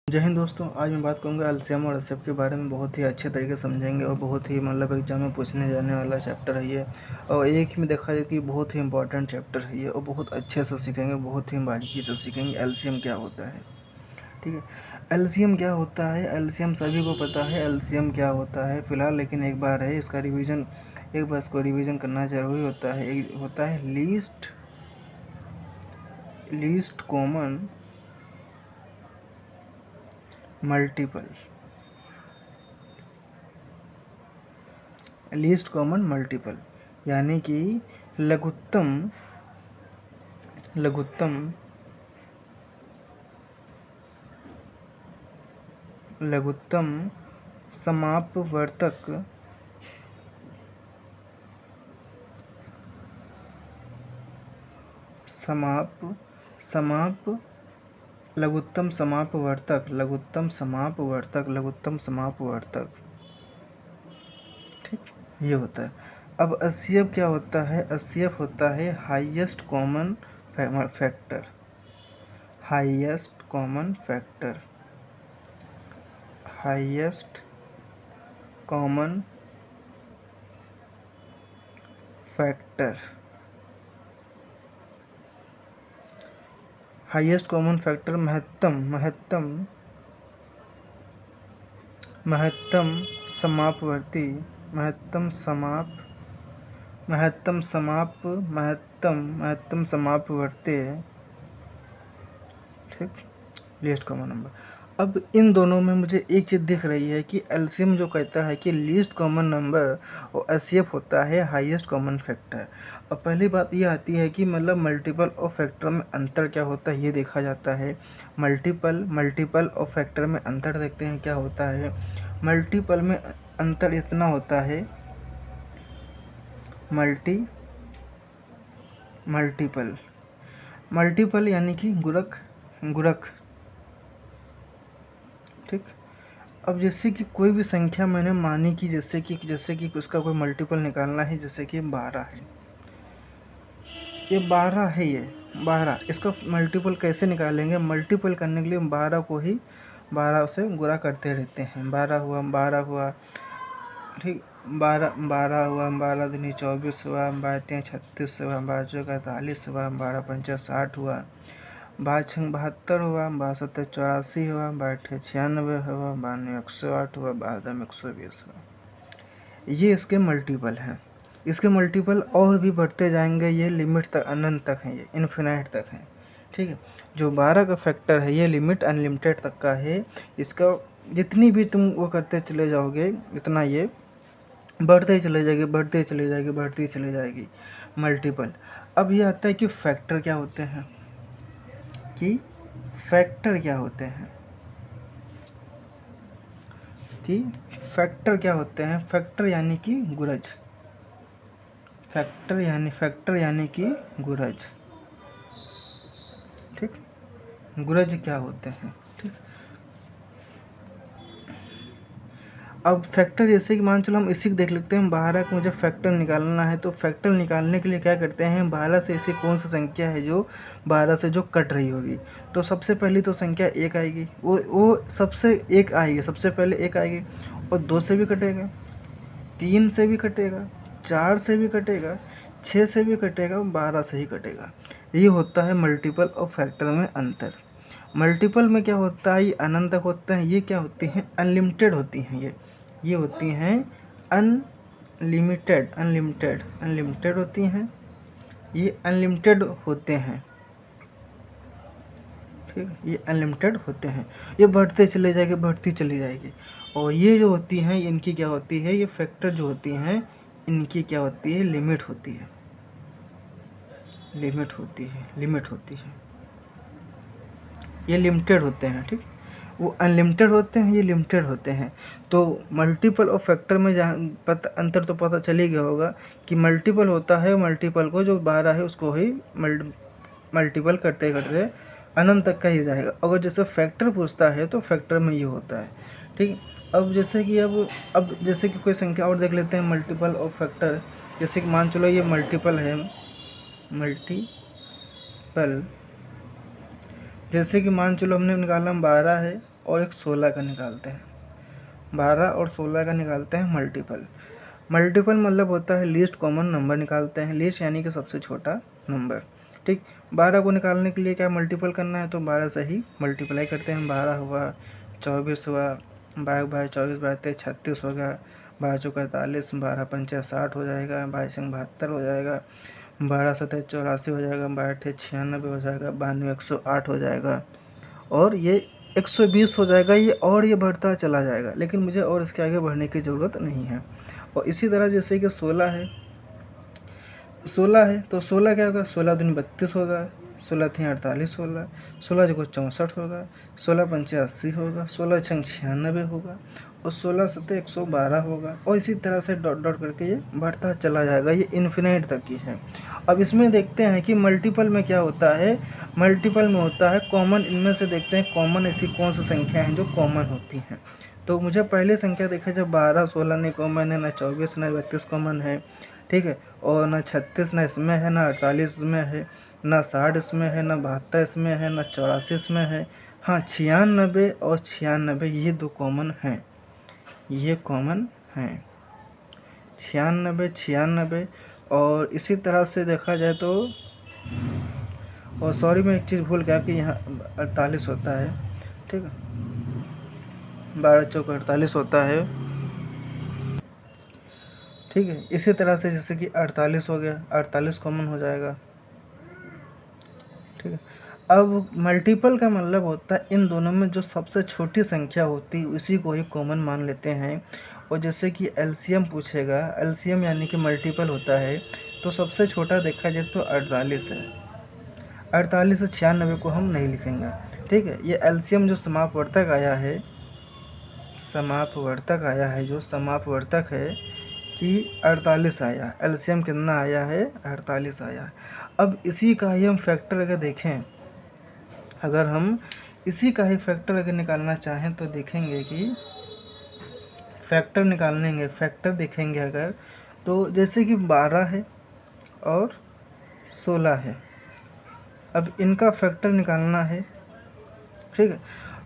जय हिंद दोस्तों। आज मैं बात करूंगा एलसीएम और एचसीएफ के बारे में। बहुत ही अच्छे तरीके से समझेंगे और बहुत ही एग्जाम में पूछने जाने वाला चैप्टर है ये। और एक ही में देखा जाए कि बहुत ही इंपॉर्टेंट चैप्टर है ये और बहुत अच्छे से सीखेंगे, बहुत ही बारीकी से सीखेंगे एलसीएम क्या होता है। ठीक है, एलसीएम क्या होता है? एलसीएम सभी को पता है एलसीएम क्या होता है फिलहाल, लेकिन एक बार है इसका रिवीजन, एक बार इसको रिवीजन करना जरूरी होता है। एक होता है least common multiple. Least common multiple यानी कि लघुत्तम लघुत्तम लघुत्तम समापवर्तक लघुत्तम समापवर्तक। ठीक, ये होता है। अब एचसीएफ क्या होता है? एचसीएफ होता है highest common factor. Highest common factor highest common factor highest common factor महत्तम समापवर्ती महत्तम समापवर्ती। ठीक, लीस्ट कॉमन नंबर। अब इन दोनों में मुझे एक चीज़ दिख रही है कि एलसीएम जो कहता है कि लीस्ट कॉमन नंबर और एचसीएफ होता है हाईएस्ट कॉमन फैक्टर। और पहली बात ये आती है कि मतलब मल्टीपल और फैक्टर में अंतर क्या होता है ये देखा जाता है। मल्टीपल और फैक्टर में अंतर देखते हैं क्या होता है। मल्टीपल में अंतर इतना होता है, मल्टीपल यानी कि गुणक। ठीक, अब जैसे कि कोई भी संख्या मैंने मानी कि जैसे कि उसका कोई मल्टीपल निकालना है, जैसे कि 12 है, ये 12 है, ये 12, इसका मल्टीपल कैसे निकालेंगे? मल्टीपल करने के लिए 12 को ही 12 से गुणा करते रहते हैं। 12 हुआ, ठीक, 12 हुआ, 12 दूनी 24 हुआ, 12 तिया 36 हुआ, 12 चौका 48 हुआ, 12 पंचा 60 हुआ, 12 छंग 72 हुआ, 12 सत्तर 84 हुआ, 12 अठे 96 हुआ, 12 108 हुआ, 12 120 हुआ। ये इसके मल्टीपल हैं। इसके मल्टीपल और भी बढ़ते जाएंगे, ये लिमिट तक, अनंत तक है, ये इन्फिनाइट तक है। ठीक है, जो 12 का फैक्टर है ये लिमिट अनलिमिटेड तक का है। इसका जितनी भी तुम वो करते चले जाओगे इतना ये बढ़ती चली जाएगी मल्टीपल। अब ये आता है कि फैक्टर क्या होते हैं, फैक्टर यानी कि गुणज। फैक्टर यानी कि गुणज। ठीक, गुणज क्या होते हैं? ठीक, अब फैक्टर जैसे कि मान चलो हम इसी को देख लेते हैं। 12 का मुझे फैक्टर निकालना है, तो फैक्टर निकालने के लिए क्या करते हैं? 12 से ऐसी कौन सी संख्या है जो 12 से जो कट रही होगी? तो सबसे पहली तो संख्या 1 आएगी, वो सबसे एक आएगी, सबसे पहले 1 आएगी। और 2 से भी कटेगा, 3 से भी कटेगा, 4 से भी कटेगा, 6 से भी कटेगा, 12 से ही कटेगा। ये होता है मल्टीपल और फैक्टर में अंतर। मल्टीपल में क्या होता है? ये अनंत तक होता है। ये क्या होती हैं? अनलिमिटेड होती हैं। ये होती हैं अनलिमिटेड होती हैं। ये अनलिमिटेड होते हैं। ठीक, ये अनलिमिटेड होते हैं। ये बढ़ती चली जाएगी। और ये जो होती हैं इनकी क्या होती है? ये फैक्टर जो होती हैं इनकी क्या होती है? लिमिट होती है। ये लिमिटेड होते हैं। ठीक, वो अनलिमिटेड होते हैं, ये लिमिटेड होते हैं। तो मल्टीपल और फैक्टर में जहाँ अंतर तो पता चल ही गया होगा कि मल्टीपल होता है, मल्टीपल को जो 12 है उसको ही मल्टीपल करते अनंत तक का ही जाएगा। अगर जैसे फैक्टर पूछता है तो फैक्टर में ये होता है। ठीक, अब जैसे कि अब जैसे कि कोई संख्या और देख लेते हैं, मल्टीपल और फैक्टर। जैसे कि मान चलो ये मल्टीपल है, जैसे कि मान चलो हमने निकाला 12 है और एक 16 का निकालते हैं, 12 और 16 का निकालते हैं मल्टीपल। मल्टीपल मतलब होता है लीस्ट कॉमन नंबर निकालते हैं, लीस्ट यानी कि सबसे छोटा नंबर। ठीक, 12 को निकालने के लिए क्या मल्टीपल करना है, तो 12 से ही मल्टीप्लाई करते हैं। 12 हुआ, 24 हुआ, 12 बाई 24 बाई 23 36 होगा, 12 चौका 48, 12 पंचा 60 हो जाएगा, 22 संग 72 हो जाएगा, 12 सतह 84 हो जाएगा, 12 अठे 96 हो जाएगा, 92 108 हो जाएगा, और ये 120 हो जाएगा। ये और ये बढ़ता चला जाएगा, लेकिन मुझे और इसके आगे बढ़ने की ज़रूरत नहीं है। और इसी तरह जैसे कि 16 है, 16 है तो 16 क्या होगा, 16 दूनी 32 होगा, 16 थी 48 होगा, 16 जो 64 होगा, 16 पंचे 80 होगा, 16 छंग 96 होगा, और 16 सतह 112 होगा, और इसी तरह से डॉट डॉट करके ये बढ़ता चला जाएगा, ये इन्फिनिट तक की है। अब इसमें देखते हैं कि मल्टीपल में क्या होता है। मल्टीपल में होता है कॉमन, इनमें से देखते हैं कॉमन ऐसी कौन सी संख्या हैं जो कॉमन होती हैं। तो मुझे पहले संख्या देखा जब 12 16 नहीं कॉमन है, ना 24 ना 32 कॉमन है, ठीक है, और ना 36 ना इसमें है, ना 48 इसमें है, ना 60 इसमें है, ना 72 इसमें है, ना 84 इसमें है। हाँ, 96 और 96 ये दो कॉमन हैं, ये कॉमन हैं, 96 96। और इसी तरह से देखा जाए तो, और सॉरी मैं एक चीज़ भूल गया कि यहाँ 48 होता है, ठीक है, 12 चौक 48 होता है, ठीक है। इसी तरह से जैसे कि 48 हो गया, 48 कॉमन हो जाएगा, ठीक है। अब मल्टीपल का मतलब होता है इन दोनों में जो सबसे छोटी संख्या होती है उसी को ही कॉमन मान लेते हैं। और जैसे कि एलसीएम पूछेगा, एलसीएम यानी कि मल्टीपल होता है, तो सबसे छोटा देखा जाए तो 48 है, 48 से 96 को हम नहीं लिखेंगे, ठीक है। ये एलसीएम जो समापवर्तक आया है, समापवर्तक आया है, जो समापवर्तक है कि 48 आया, एलसीएम कितना आया है, 48 आया है। अब इसी का ही हम फैक्टर अगर देखें, अगर हम इसी का ही फैक्टर अगर निकालना चाहें तो देखेंगे कि फैक्टर निकालेंगे, फैक्टर देखेंगे अगर, तो जैसे कि 12 है और 16 है, अब इनका फैक्टर निकालना है, ठीक है।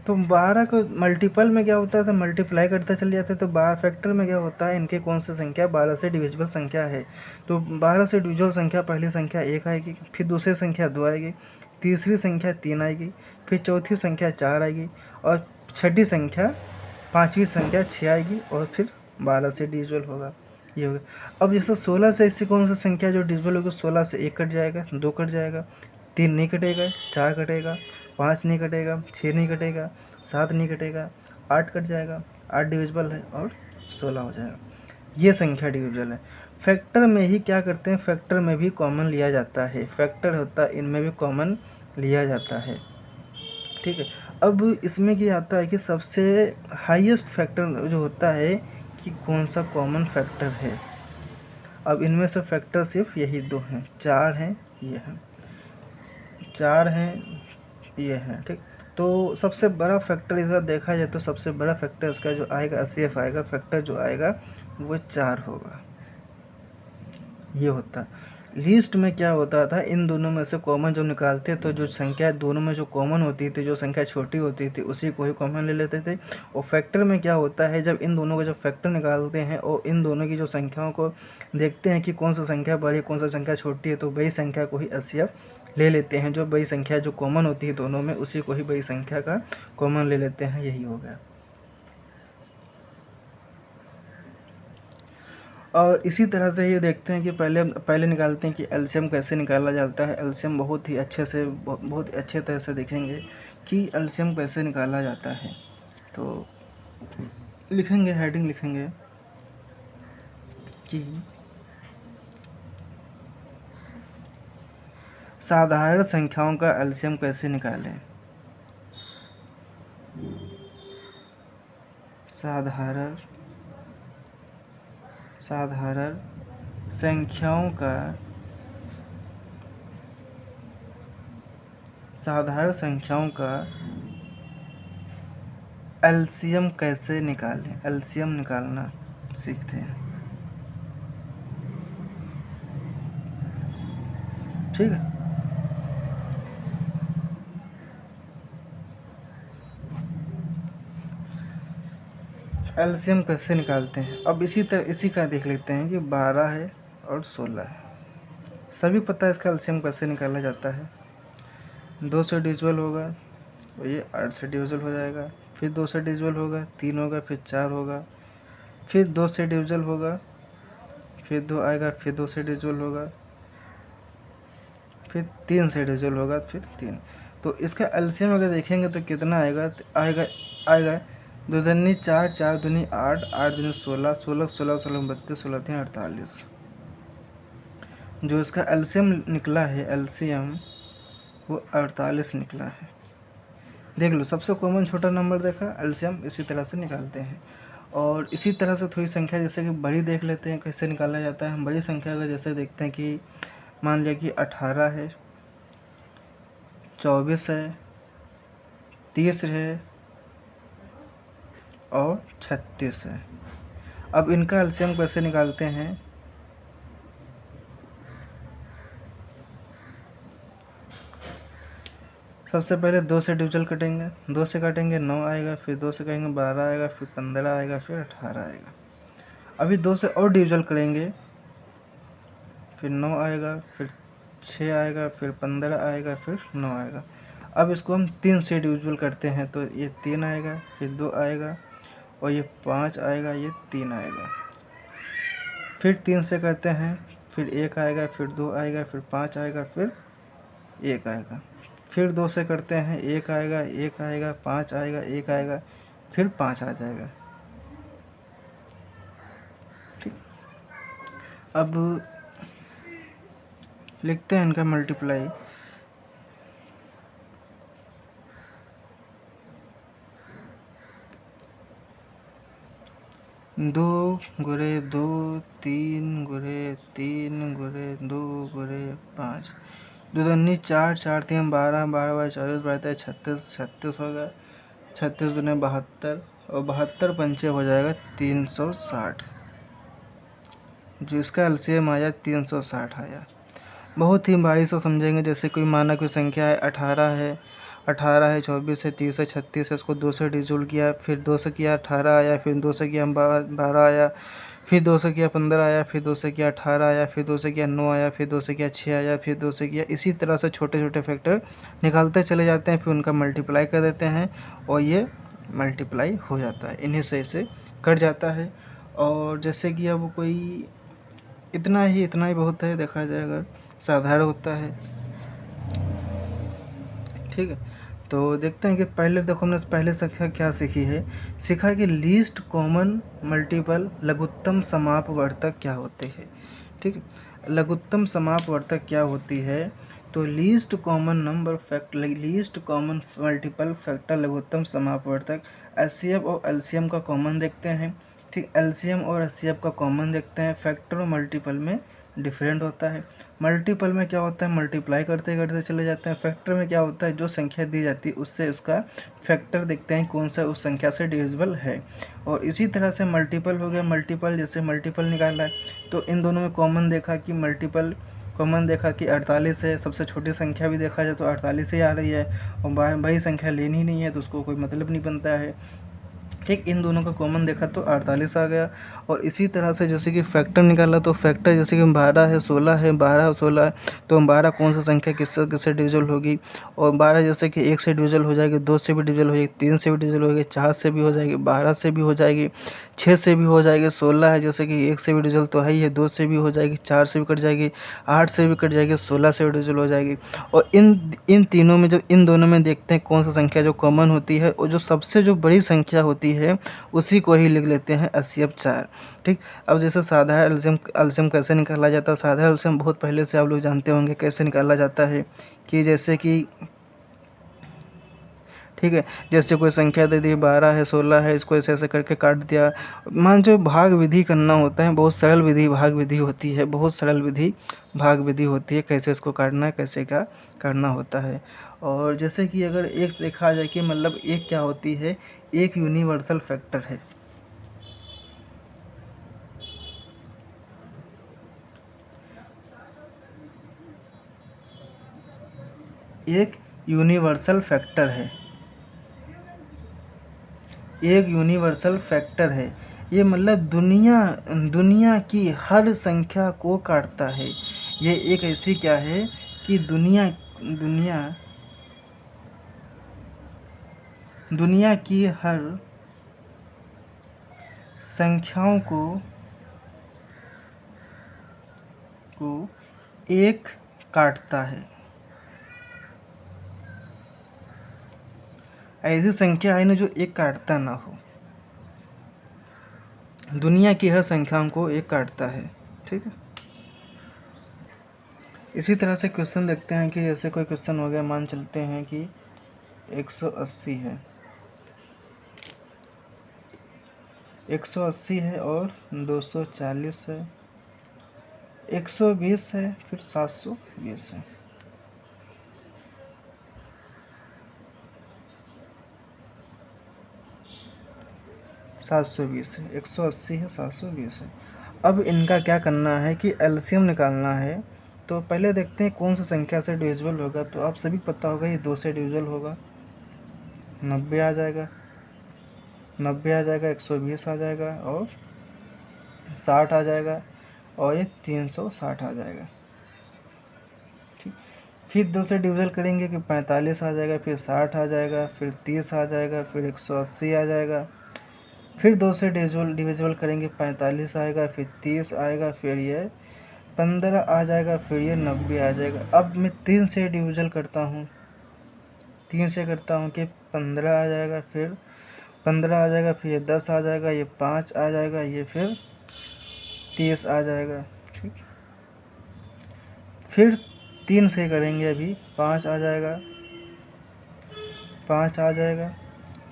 तो 12 को मल्टीपल में क्या होता है, तो मल्टीप्लाई करते चले जाते हैं, तो 12 फैक्टर में क्या होता है, इनके कौन सी संख्या 12 से डिविजिबल संख्या है, तो 12 से डिविजिबल संख्या पहली संख्या 1 आएगी, फिर दूसरी संख्या 2 आएगी, तीसरी संख्या 3 आएगी, फिर चौथी संख्या 4 आएगी, और छठी संख्या, पाँचवीं संख्या 6 आएगी, और फिर 12 से डिविजिबल होगा, ये होगा। अब जैसे 16 से ऐसी कौन सी संख्या जो डिविजिबल होगी, 16 से 1 कट जाएगा, 2 कट जाएगा, 3 नहीं कटेगा, 4 कटेगा, 5 नहीं कटेगा, 6 नहीं कटेगा, 7 नहीं कटेगा, 8 कट जाएगा, 8 डिविजिबल है, और 16 हो जाएगा, ये संख्या डिविजिबल है। फैक्टर में ही क्या करते हैं, फैक्टर में भी कॉमन लिया जाता है, फैक्टर होता है इनमें भी कॉमन लिया जाता है, ठीक है। अब इसमें क्या आता है कि सबसे हाईएस्ट फैक्टर जो होता है कि कौन सा कॉमन फैक्टर है। अब इनमें से फैक्टर सिर्फ यही दो हैं, 4 हैं, ये हैं, 4 हैं, ये है, ठीक। तो सबसे बड़ा फैक्टर इसका देखा जाए तो सबसे बड़ा फैक्टर इसका जो आएगा एचसीएफ आएगा, फैक्टर जो आएगा वो 4 होगा, ये होता। लीस्ट में क्या होता था, इन दोनों में से कॉमन जो निकालते तो जो संख्या दोनों में जो कॉमन होती थी, जो संख्या छोटी होती थी उसी को ही कॉमन ले लेते थे। और फैक्टर में क्या होता है, जब इन दोनों का जब फैक्टर निकालते हैं और इन दोनों की जो संख्याओं को देखते हैं कि कौन सा संख्या बड़ी है कौन सा संख्या छोटी है, तो बड़ी संख्या को ही एचसीएफ ले लेते हैं। जो बड़ी संख्या जो कॉमन होती है दोनों में उसी को ही बड़ी संख्या का कॉमन ले लेते हैं, यही हो गया। और इसी तरह से ये देखते हैं कि पहले निकालते हैं कि एलसीएम कैसे निकाला जाता है। एलसीएम बहुत ही अच्छे से बहुत अच्छे तरह से देखेंगे कि एलसीएम कैसे निकाला जाता है। तो लिखेंगे, हेडिंग लिखेंगे कि साधारण संख्याओं का एलसीएम कैसे निकालें। साधारण संख्याओं का एलसीएम कैसे निकालें, एलसीएम निकालना सीखते हैं, ठीक है। एलसीएम कैसे निकालते हैं। अब इसी का देख लेते हैं कि 12 है और 16 है। सभी पता है इसका एलसीएम कैसे निकाला जाता है। 2 से डिविजिबल होगा और ये 8 से डिविजिबल हो जाएगा, फिर 2 से डिविजिबल होगा, 3 होगा, फिर 4 होगा, फिर 2 से डिविजिबल होगा, फिर 2 आएगा, फिर 2 से डिविजिबल होगा, फिर 3 से डिविजिबल होगा, फिर 3। तो इसका एलसीएम अगर देखेंगे तो कितना आएगा, आएगा 2 दूनी 4, 4 दूनी 8, 8 दूनी 16, 16 16 16 32, 16 3 48। जो इसका एलसीएम निकला है, एलसीएम वो 48 निकला है। देख लो, सबसे कॉमन छोटा नंबर देखा, एलसीएम इसी तरह से निकालते हैं। और इसी तरह से थोड़ी संख्या जैसे कि बड़ी देख लेते हैं कैसे निकाला जाता है। हम बड़ी संख्या का जैसे देखते हैं कि मान लिया कि 18 है, 24 है, 30 है और 36 है। अब इनका एलसीएम कैसे निकालते हैं। सबसे पहले 2 से डिविजल कटेंगे, 2 से काटेंगे 9 आएगा, फिर 2 से करेंगे 12 आएगा, फिर 15 आएगा, फिर 18 आएगा। अभी 2 से और डिविजल करेंगे, फिर 9 आएगा, फिर 6 आएगा, फिर 15 आएगा, फिर 9 आएगा। अब इसको हम 3 से डिविजिबल करते हैं तो ये 3 आएगा, फिर 2 आएगा और ये 5 आएगा, ये 3 आएगा। फिर 3 से करते हैं, फिर 1 आएगा, फिर 2 आएगा, फिर 5 आएगा, फिर 1 आएगा। फिर 2 से करते हैं, 1 आएगा, 1 आएगा, 5 आएगा, 1 आएगा, फिर 5 आ जाएगा। ठीक, अब लिखते हैं इनका मल्टीप्लाई। दो गुरे 2, 3 गुरे 3 गुरे 2 गुरे 5, 2 दूनी 4, 4 3 12, 12 बाई 24 बाई 36, 36 होगा, 36 दूनी 72 और 72 पंचे हो जाएगा 360। जो इसका एलसीएम आया 360 आया। बहुत ही बारीक से समझेंगे। जैसे कोई माना कोई संख्या है 18 है, 24 है, 30 है, 36 है, इसको 2 से डिविजिबल किया, फिर 2 से किया 18 आया, फिर 2 से किया 12 आया, फिर 2 से किया 15 आया, फिर 2 से किया 18 आया, फिर 2 से किया 9 आया, फिर 2 से किया 6 आया, फिर 2 से किया। इसी तरह से छोटे छोटे फैक्टर निकालते चले जाते हैं, फिर उनका मल्टीप्लाई कर देते हैं और ये मल्टीप्लाई हो जाता है। इन्हीं से इसे कट जाता है। और जैसे कि अब कोई इतना ही बहुत है, देखा जाए अगर साधारण होता है। ठीक है, तो देखते हैं कि पहले देखो हमने पहले संख्या क्या सीखी है। सीखा कि लीस्ट कॉमन मल्टीपल लघुत्तम समापवर्तक क्या होते हैं। ठीक है, लघुत्तम समापवर्तक क्या होती है। तो least common number factor, least common multiple factor लघुत्तम समापवर्तक। एचसीएफ और एलसीएम का कॉमन देखते हैं। ठीक, एलसीएम और एचसीएफ का कॉमन देखते हैं। फैक्टर और मल्टीपल में डिफरेंट होता है। मल्टीपल में क्या होता है, मल्टीप्लाई करते करते चले जाते हैं। फैक्टर में क्या होता है, जो संख्या दी जाती है उससे उसका फैक्टर देखते हैं कौन सा उस संख्या से डिविजिबल है। और इसी तरह से मल्टीपल हो गया। मल्टीपल जैसे मल्टीपल निकालना है तो इन दोनों में कॉमन देखा कि मल्टीपल कॉमन देखा कि 48 है। सबसे छोटी संख्या भी देखा जाए तो 48 ही आ रही है और बड़ी संख्या लेनी ही नहीं है तो उसको कोई मतलब नहीं बनता है। ठीक, इन दोनों का कॉमन देखा तो 48 आ गया। और इसी तरह से जैसे कि फैक्टर निकाला तो फैक्टर जैसे कि 12 है, 16 है, 12 और 16 है तो 12 कौन सा संख्या किससे किससे डिविजिबल होगी। और 12 जैसे कि 1 से डिविजिबल हो जाएगी, 2 से भी डिविजिबल हो जाएगी, 3 से भी डिविजिबल हो जाएगी, 4 से भी हो जाएगी, 12 से भी हो जाएगी, 6 से भी हो जाएगी। 16 है जैसे कि 1 से भी डिविजिबल तो है ही है, 2 से भी हो जाएगी, 4 से भी कट जाएगी, 8 से भी कट जाएगी, 16 से भी डिविजिबल हो जाएगी। और इन तीनों में जब इन दोनों में देखते हैं कौन सा संख्या जो कॉमन होती है और जो सबसे जो बड़ी संख्या होती है उसी को ही लिख लेते हैं एचसीएफ 4। ठीक, अब जैसे साधा एलसीएम कैसे निकाला जाता है। साधा एलसीएम बहुत पहले से आप लोग जानते होंगे कैसे निकाला जाता है कि जैसे कि ठीक है, जैसे कोई संख्या दे दी 12 है, 16 है, इसको ऐसे ऐसे करके काट दिया। मान जो भाग विधि करना होता है, बहुत सरल विधि भाग विधि होती है, बहुत सरल विधि भाग विधि होती है कैसे इसको काटना है, कैसे क्या करना होता है। और जैसे कि अगर एक देखा जाए कि मतलब एक क्या होती है, एक यूनिवर्सल फैक्टर है। एक यूनिवर्सल फैक्टर है। एक यूनिवर्सल फैक्टर है। ये मतलब दुनिया की हर संख्या को काटता है। ये एक ऐसी क्या है कि दुनिया की हर संख्याओं को एक काटता है। ऐसी संख्या है ना जो एक काटता ना हो। दुनिया की हर संख्याओं को एक काटता है। ठीक है। इसी तरह से क्वेश्चन देखते हैं कि जैसे कोई क्वेश्चन हो गया, मान चलते हैं कि 180 है, 180 है और 240 है, 120 है, फिर 720 है। सात सौ बीस है, 180 है, 720 है। अब इनका क्या करना है कि एलसीएम निकालना है। तो पहले देखते हैं कौन सी संख्या से डिविजिबल होगा। तो आप सभी को पता होगा ये 2 से डिविजिबल होगा, 90 आ जाएगा, 90 आ जाएगा, 120 आ जाएगा और 60 आ जाएगा और ये 360 आ जाएगा। ठीक। फिर 2 से डिविजल करेंगे कि 45 आ जाएगा, फिर 60 आ जाएगा, फिर 30 आ जाएगा, फिर 180 आ जाएगा। फिर 2 से डिविजिबल करेंगे, 45 आएगा, फिर 30 आएगा, फिर ये 15 आ जाएगा, फिर ये 90 आ जाएगा। अब मैं 3 से डिविजल करता हूँ, 3 से करता हूँ कि 15 आ जाएगा, फिर 15 आ जाएगा, फिर ये 10 आ जाएगा, ये 5 आ जाएगा, ये फिर 30 आ जाएगा। ठीक। फिर 3 से करेंगे, अभी 5 आ जाएगा, 5 आ जाएगा,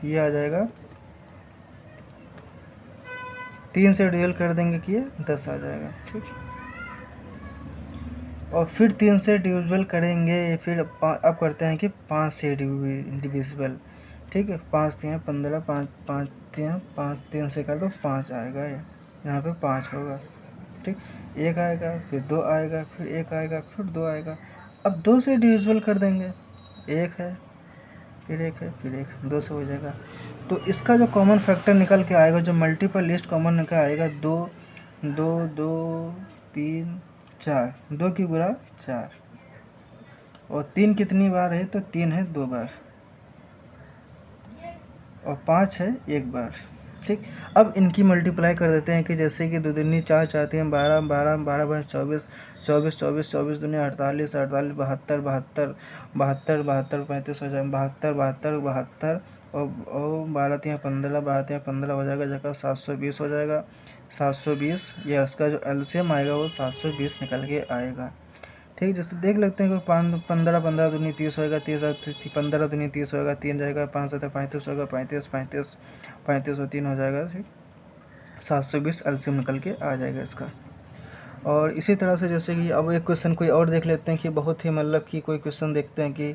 ये आ जाएगा। 3 से डिविजल कर देंगे कि ये 10 आ जाएगा। ठीक। और फिर 3 से डिविजिबल करेंगे, फिर अब करते हैं कि 5 से डिविजिबल। ठीक है। 5 3 15, 5 3 से कर दो, 5 आएगा, यहाँ पे 5 होगा। ठीक। 1 आएगा, फिर 2 आएगा, फिर 1 आएगा, फिर 2 आएगा। अब 2 से डिविजिबल कर देंगे, 1 है, फिर 1 है, फिर 1, 2 से हो जाएगा। तो इसका जो कॉमन फैक्टर निकल के आएगा, जो मल्टीपल लिस्ट कॉमन निकल आएगा, 2 2 2 3 4, 2 की गुणा 4 और 3 कितनी बार है, तो 3 है 2 बार और 5 है 1 बार। ठीक। अब इनकी मल्टीप्लाई कर देते हैं कि जैसे कि 2 दूनी 4, 4 3 12, 12 12 बार 24, 24 24 24 दूनी 48, 48 72, 72 72 72 35 हो जाएगा, 72 72 72 और 12 3 15, 12 3 15 हो जाएगा, जगह 720 हो जाएगा। 720 ये इसका जो एलसीएम आएगा वो 720 निकल के आएगा। ठीक। जैसे देख लेते हैं कि 15 15 दूनी 30 होगा, 30 15 दूनी 30 होगा, 3 जाएगा, 5 7 35 होगा, 35 35 35 और 3 हो जाएगा। ठीक। 720 एलसीएम निकल के आ जाएगा इसका। और इसी तरह से जैसे कि अब एक क्वेश्चन कोई और देख लेते हैं कि बहुत ही मतलब कि कोई क्वेश्चन देखते हैं कि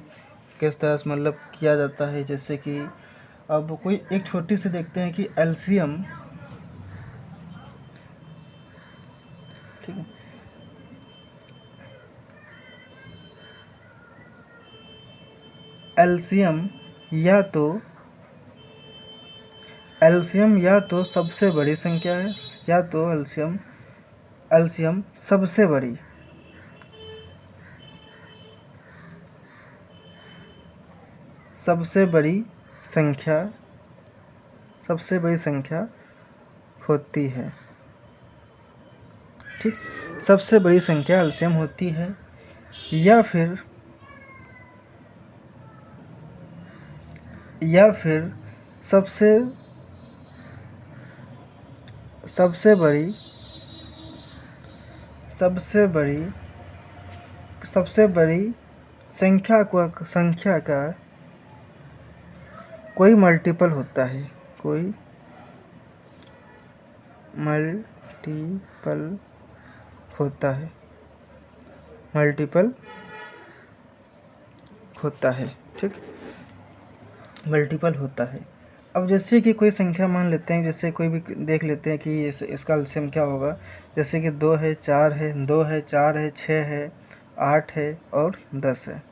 किस तरह से मतलब किया जाता है। जैसे कि अब कोई एक छोटी सी देखते हैं कि एलसीएम, ठीक है, एलसीएम या तो सबसे बड़ी संख्या है, या तो एलसीएम सबसे बड़ी संख्या होती है। ठीक। सबसे बड़ी संख्या एलसीएम होती है, या फिर सबसे बड़ी संख्या का कोई मल्टीपल होता है, कोई मल्टीपल होता है। ठीक। मल्टीपल होता है। अब जैसे कि कोई संख्या मान लेते हैं, जैसे कोई भी देख लेते हैं कि इसका एलसीएम क्या होगा। जैसे कि 2 है, 4 है, 2 है, 4 है, 6 है, 8 है और 10 है।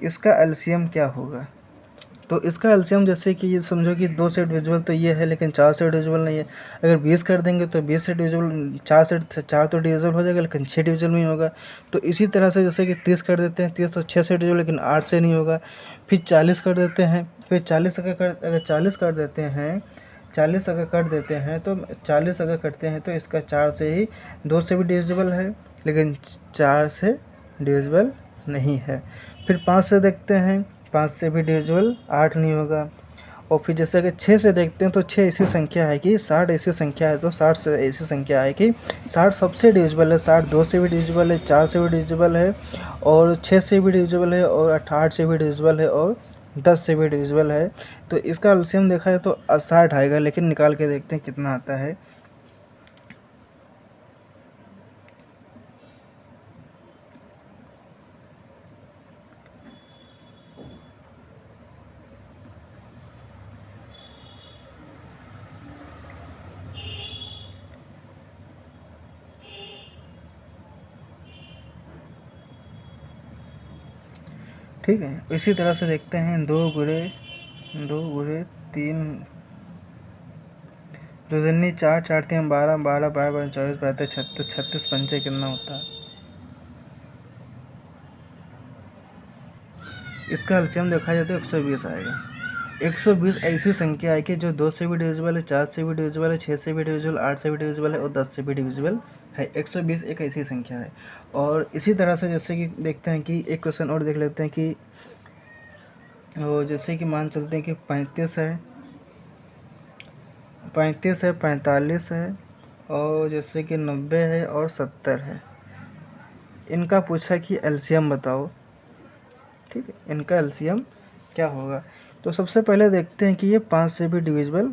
इसका एलसीएम क्या होगा? तो इसका एलसीएम जैसे कि ये समझो कि 2 सेट डिविजिबल तो ये है, लेकिन 4 सेट डिविजिबल नहीं है। अगर 20 कर देंगे तो 20 सेट डिविजिबल, 4 तो डिविजिबल हो जाएगा, लेकिन 6 डिविजिबल नहीं होगा। तो इसी तरह से जैसे कि 30 कर देते हैं, 30 तो 6 सेट डिविजिबल, लेकिन 8 से नहीं होगा। फिर 40 कर देते हैं, फिर 40 अगर 40 कर देते हैं, 40 अगर कर देते हैं तो 40 अगर करते हैं तो इसका 4 से ही 2 से भी डिविजिबल है, लेकिन 4 से डिविजिबल नहीं है। फिर 5 से देखते हैं, 5 से भी डिविजिबल 8 नहीं होगा। और फिर जैसे कि 6 से देखते हैं तो 6 ऐसी संख्या है कि 60 ऐसी संख्या है, तो 60 से ऐसी संख्या है कि 60 सबसे डिविजिबल है। 60 2 से भी डिविजिबल है, 4 से भी डिविजिबल है, और 6 से भी डिविजिबल है, और 8 से भी डिविजिबल है, और 10 से भी डिविजिबल है। तो इसका एलसीएम देखा है तो 60 आएगा, लेकिन निकाल के देखते हैं कितना आता है। ठीक है, इसी तरह से देखते हैं 2 गुणे 3, 2 दूनी 4, 4 3 12, 12 12 24 35 36, 36 पंचे कितना होता है। इसका एलसीएम देखा जाए तो 120 आएगा। 120 ऐसी संख्या है कि जो 2 से भी डिविजिबल है, 4 से भी डिविजिबल है, 6 से भी डिविजिबल, 8 से भी डिविजिबल है, और 10 से भी डिविजिबल है। 120 एक ऐसी संख्या है। और इसी तरह से जैसे कि देखते हैं कि एक क्वेश्चन और देख लेते हैं कि जैसे कि मान चलते हैं कि 35 है, 45 है, और जैसे कि 90 है और 70 है। इनका पूछा कि एलसीएम बताओ। ठीक है, इनका एलसीएम क्या होगा। तो सबसे पहले देखते हैं कि ये 5 से भी डिविजिबल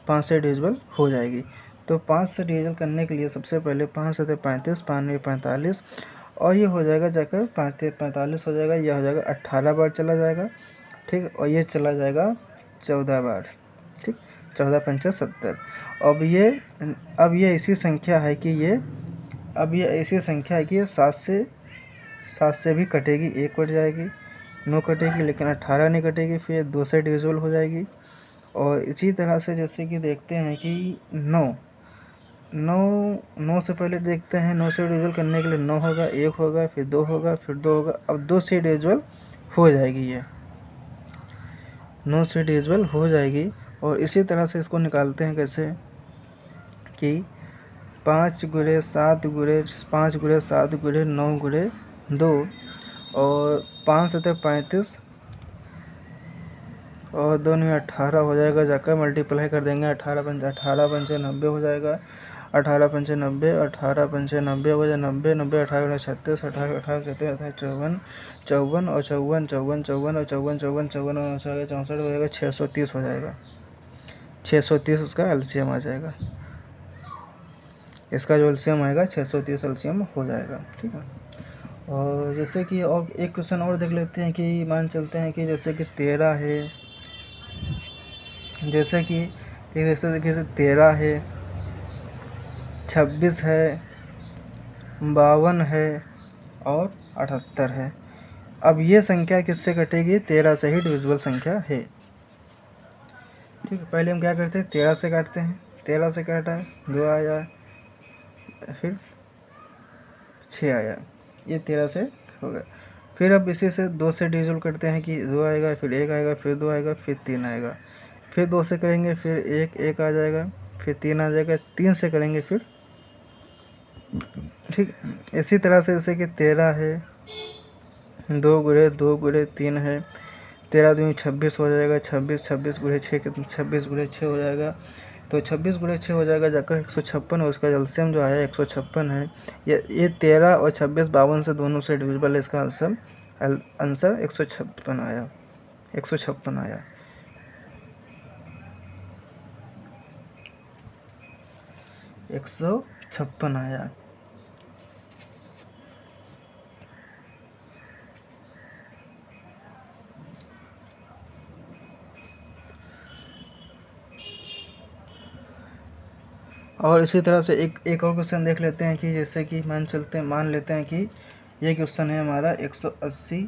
5 से डिविजिबल हो जाएगी। तो 5 से डिविजन करने के लिए सबसे पहले 5 से 35, 5 में 45, और ये हो जाएगा जाकर 45 हो जाएगा, यह हो जाएगा 18 बार चला जाएगा। ठीक, और ये चला जाएगा 14 बार। ठीक, 14 पंचा 70। अब ये ऐसी संख्या है कि ये ऐसी संख्या है कि ये 7 से भी कटेगी, 1 कट जाएगी, 9 कटेगी, लेकिन 18 नहीं कटेगी, फिर 2 से डिविजिबल हो जाएगी। और इसी तरह से जैसे कि देखते हैं कि 9 से पहले देखते हैं, 9 से डिविजिबल करने के लिए 9 होगा, 1 होगा, फिर 2 होगा, फिर 2 होगा। अब 2 से डिविजिबल हो जाएगी, ये 9 से डिविजिबल हो जाएगी। और इसी तरह से इसको निकालते हैं कैसे कि 5 गुणे 7 गुणे 5 गुणे 7 गुणे 9 गुणे 2, और 5 से 35, और 2 में 18 हो जाएगा, जाकर मल्टीप्लाई कर देंगे। 18 पंचे 90 हो जाएगा, 18 पंचे 90, 18 पंचे 90 हो जाए 90, 90 18 36, 18 18 54, 54 और 54 54 54 और 54 54 54 64 हो जाएगा, 630 हो जाएगा। 630 इसका एलसीएम आ जाएगा। इसका जो एलसीएम आएगा 630 एलसीएम हो जाएगा। ठीक है, और जैसे कि और एक क्वेश्चन और देख लेते हैं कि मान चलते हैं कि जैसे कि 13 है, जैसे कि 13 है, 26 है, 52 है, और 78 है। अब ये संख्या किससे कटेगी, 13 से ही डिविजिबल संख्या है। ठीक है, पहले हम क्या करते हैं, 13 से काटते हैं। 13 से काटा, 2 आया, फिर 6 आया, ये 13 से हो गया। फिर अब इसी से 2 से डिविजिबल करते हैं कि 2 आएगा, फिर 1 आएगा, फिर 2 आएगा, फिर 3 आएगा, फिर 2 से करेंगे, फिर 1 आ जाएगा, फिर 3 आ जाएगा, 3 से करेंगे फिर। ठीक, इसी तरह से जैसे कि 13 है, 2 गुणे 3 है, 13 दूनी 26 हो जाएगा, 26 गुणे 6 कितना, 26 गुणे 6 हो जाएगा। तो 26 गुणे 6 हो जाएगा, जाकर 156, और उसका एलसीएम जो आया 156 है। ये 13 और 26 52 से दोनों से डिविजिबल है। इसका आंसर 156 आया, 156 आया। $156 आया। और इसी तरह से एक और क्वेश्चन देख लेते हैं कि जैसे कि मान लेते हैं कि ये क्वेश्चन है हमारा 180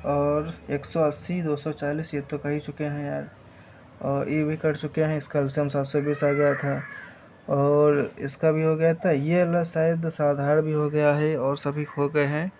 और 180 240 ये तो कर ही चुके हैं यार, और ये भी कर चुके हैं। इसका एलसीएम 720 आ गया था, और इसका भी हो गया था। ये वाला शायद साधारण भी हो गया है और सभी हो गए हैं।